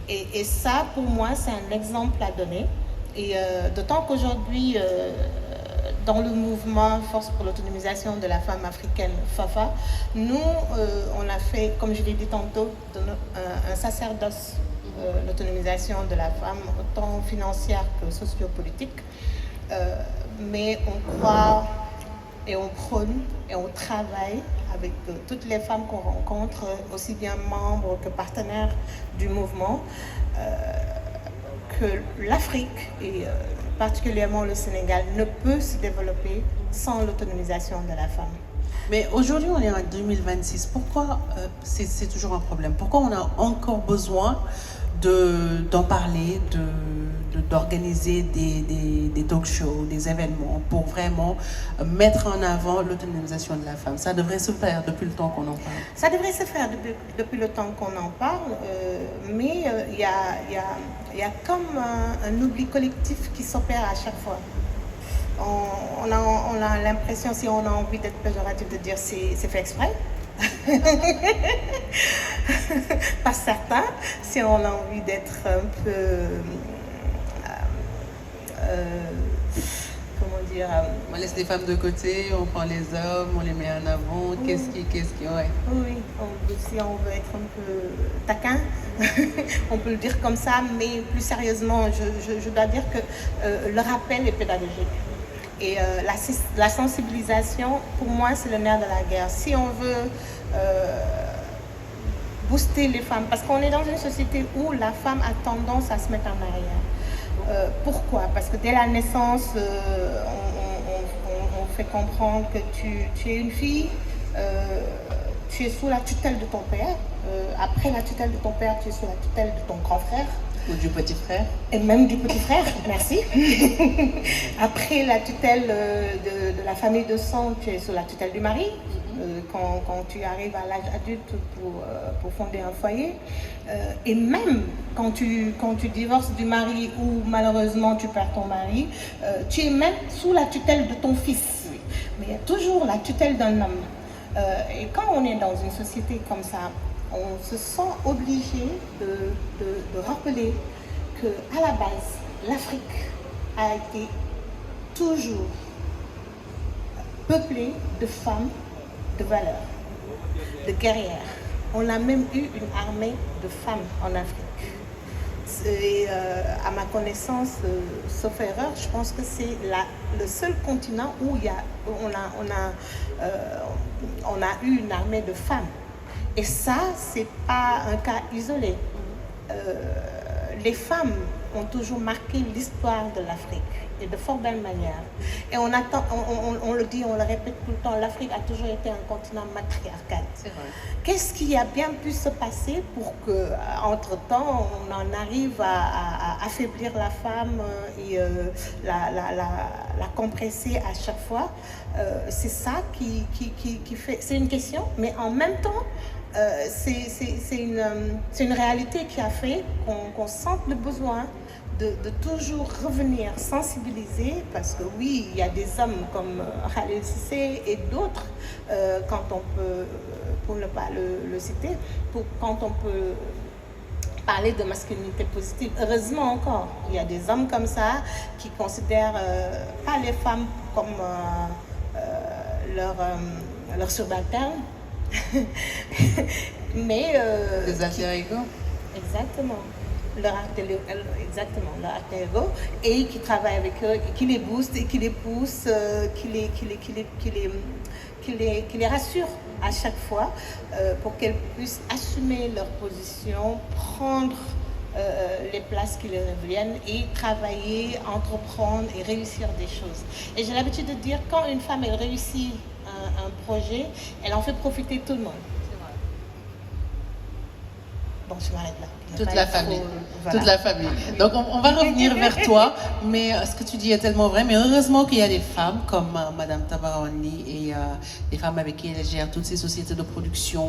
Et ça, pour moi, c'est un exemple à donner. Et d'autant qu'aujourd'hui, dans le mouvement Force pour l'autonomisation de la femme africaine, FAFA, nous, on a fait, comme je l'ai dit tantôt, un sacerdoce, l'autonomisation de la femme, autant financière que sociopolitique. Mais on croit et on prône et on travaille avec toutes les femmes qu'on rencontre, aussi bien membres que partenaires du mouvement, que l'Afrique et particulièrement le Sénégal ne peut se développer sans l'autonomisation de la femme. Mais aujourd'hui, on est en 2026. Pourquoi c'est toujours un problème? Pourquoi on a encore besoin d'en parler, d'organiser des talk shows, des événements pour vraiment mettre en avant l'autonomisation de la femme? Ça devrait se faire depuis le temps qu'on en parle. Ça devrait se faire depuis le temps qu'on en parle, mais il y a comme un oubli collectif qui s'opère à chaque fois. On a l'impression, si on a envie d'être péjoratif, de dire c'est fait exprès. Pas certain. Si on a envie d'être un peu comment dire, on laisse les femmes de côté, on prend les hommes, on les met en avant. Qu'est-ce qui ouais. Oui, si on veut être un peu taquin, on peut le dire comme ça, mais plus sérieusement, je dois dire que le rappel est pédagogique. Et la sensibilisation, pour moi, c'est le nerf de la guerre. Si on veut booster les femmes, parce qu'on est dans une société où la femme a tendance à se mettre en arrière. Pourquoi? Parce que dès la naissance, on fait comprendre que tu es une fille, tu es sous la tutelle de ton père. Après la tutelle de ton père, tu es sous la tutelle de ton grand frère. Ou du petit frère. Et même du petit frère, merci. Après la tutelle de la famille de sang, tu es sous la tutelle du mari. Quand tu arrives à l'âge adulte pour fonder un foyer. Et même quand tu divorces du mari ou malheureusement tu perds ton mari, tu es même sous la tutelle de ton fils. Mais il y a toujours la tutelle d'un homme. Et quand on est dans une société comme ça, on se sent obligé de rappeler qu'à la base, l'Afrique a été toujours peuplée de femmes de valeur, de guerrières. On a même eu une armée de femmes en Afrique. Et, à ma connaissance, sauf erreur, je pense que c'est le seul continent où on a eu une armée de femmes. Et ça, c'est pas un cas isolé. Les femmes ont toujours marqué l'histoire de l'Afrique et de fort belle manière. Et on le dit, on le répète tout le temps, l'Afrique a toujours été un continent matriarcal. C'est vrai. Qu'est-ce qui a bien pu se passer pour que, entre-temps, on en arrive à affaiblir la femme et la compresser à chaque fois? C'est ça qui fait. C'est une question, mais en même temps, c'est une réalité qui a fait qu'on sente le besoin de toujours revenir sensibiliser, parce que oui, il y a des hommes comme Khalil Cissé et d'autres, quand on peut, pour ne pas le citer, quand on peut parler de masculinité positive. Heureusement encore, il y a des hommes comme ça qui considèrent pas les femmes comme leur subalterne, mais Des alter ego. Exactement. Leur alter ego, et qui travaille avec eux, et qui les booste, et qui les pousse, qui les rassure à chaque fois pour qu'elles puissent assumer leur position, prendre les places qui leur reviennent et travailler, entreprendre et réussir des choses. Et j'ai l'habitude de dire, quand une femme elle réussit un projet, elle en fait profiter tout le monde. Bon, je m'arrête là. Toute la famille. Voilà. Toute la famille. Donc, on va revenir vers toi, mais ce que tu dis est tellement vrai. Mais heureusement qu'il y a des femmes comme Madame Tabara Wanni et des femmes avec qui elle gère toutes ces sociétés de production,